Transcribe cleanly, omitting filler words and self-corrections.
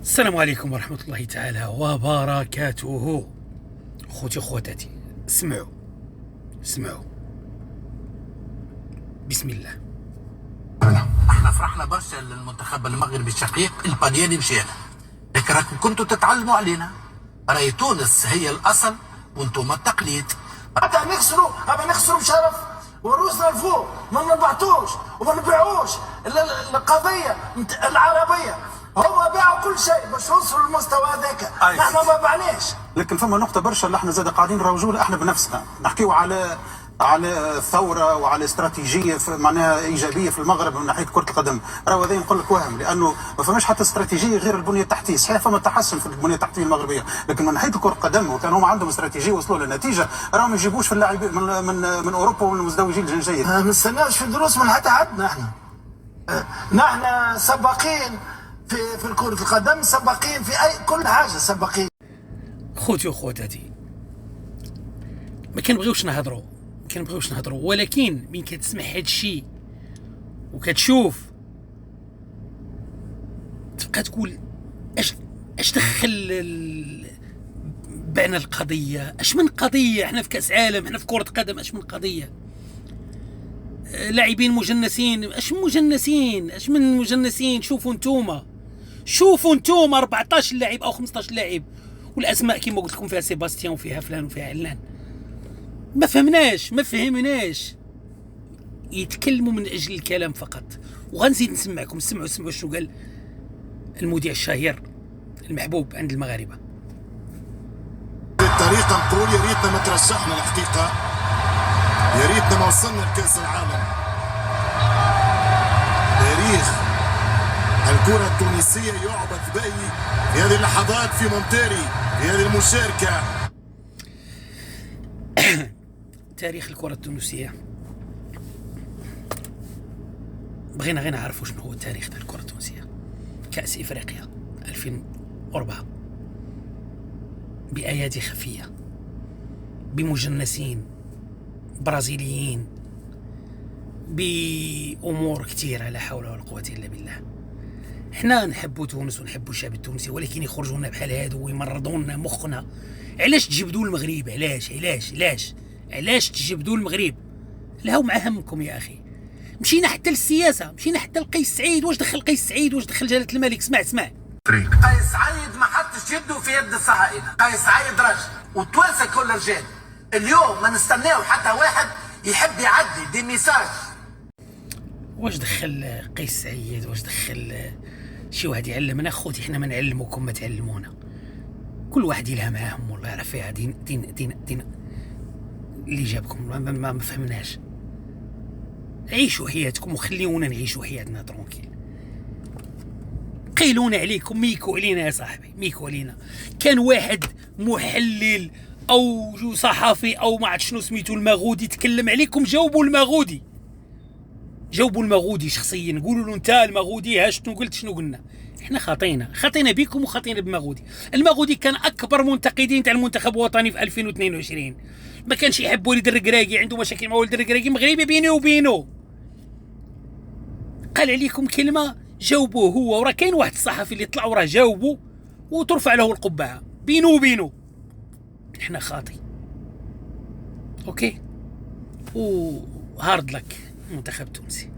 السلام عليكم ورحمة الله تعالى وبركاته. أخوتي وأخواتاتي، اسمعوا بسم الله. احنا فرحنا برشا للمنتخب المغربي الشقيق البالياني مشينا، لكن راكم كنتوا تتعلموا علينا. راهي تونس هي الاصل وانتم التقليد. حتى نخسروا بشرف وروسنا الفوق، ما نبعتوش وما نبيعوش القضيه العربيه. هم باعوا كل شيء باش يوصلوا للمستوى هذاك، نحن ما بعناش. لكن فما نقطه برشا اللي احنا زاد قاعدين نروجوا لها احنا بنفسنا، نحكيو على الثوره وعلى استراتيجيه معناها ايجابيه في المغرب من ناحيه كره القدم. راهو هذا نقول لك وهم، لانه ما فماش حتى استراتيجيه غير البنيه التحتيه. صحيح فما تحسن في البنيه التحتيه المغربيه، لكن من ناحيه كره القدم وكان هم عندهم استراتيجيه وصلوا لنتيجه، راهم ما يجيبوش في اللاعبين من اوروبا ومن المزدوجين الجنسيه. ما نستناوش في دروس من حتى حد. نحن سباقين في كرة القدم، سباقين في اي كل حاجه، سباقين. خوتي وخواتاتي، ما كنبغيوش نهضروا، ولكن من كتسمع هاد الشيء وكتشوف تبقى تقول اش دخل بان القضيه؟ اش من قضيه؟ احنا في كاس عالم، احنا في كره قدم، اش من قضيه؟ لاعبين مجنسين، اش من مجنسين؟ شوفوا انتوما 14 لاعب او 15 لاعب، والاسماء كما قلت لكم فيها سيباستيان وفيها فلان وفيها علان. ما فهمناش يتكلموا من اجل الكلام فقط. وغنزيد نسمعكم، سمعوا شنو قال المذيع الشهير المحبوب عند المغاربه. بالطريقه نقول يا ريتنا ما ترشحنا، الحقيقه يا ريتنا ما وصلنا لكاس العالم. تاريخ الكره التونسيه يعبث به في هذه اللحظات في مونتيري في هذه المشاركه. تاريخ الكره التونسيه، بغينا غير نعرفوا شنو هو التاريخ ديال الكره التونسيه. كاس افريقيا 2004 بايادي خفيه، بمجنسين برازيليين، بامور كثيره لا حول ولا قوه الا بالله. حنا نحبوا تونس ونحبوا الشعب التونسي، ولكن يخرجوا لنا بحال هادو ويمرضوا لنا مخنا. علاش تجبدوا المغرب؟ علاش تجبدوا المغرب؟ لهو مع همكم يا اخي. مشينا حتى للسياسه، مشينا حتى لقيس سعيد. واش دخل قيس سعيد؟ واش دخل جلاله الملك؟ اسمع قيس سعيد ما حطش يده في يد الصهاينه. قيس سعيد رجل وتوانسه كل رجال. اليوم ما نستناو حتى واحد يحب يعدي دي ميساج. واش دخل قيس سعيد؟ واش دخل شي واحد يعلمنا؟ خوتي حنا ما نعلموكم، ما تعلمونا. كل واحد يلها معاهم، والله راه فيها دين اللي جابكم. ما فهمناش. عيشوا حياتكم وخليونا نعيشوا حياتنا ترونكيل. قيلونا عليكم، ميكوا علينا يا صاحبي، ميكوا علينا. كان واحد محلل او صحفي او ما عرفت شنو سميتو المغودي تكلم عليكم، جاوبوا المغودي شخصيا، قولوا له انت المغودي ها شنو قلت شنو قلنا. احنا خطينا بكم وخطينا بمغودي. المغودي كان اكبر منتقدين تاع المنتخب الوطني في 2022. ما كانش يحب وليد الركراكي، عنده مشاكل مع وليد الركراكي، مغربي بينه وبينه. قال عليكم كلمه جاوبوه هو، وراه كاين واحد الصحفي اللي طلع وراه جاوبه وترفع له القبعه بينه وبينه. احنا خاطي اوكي، وهارد لك المنتخب التونسي.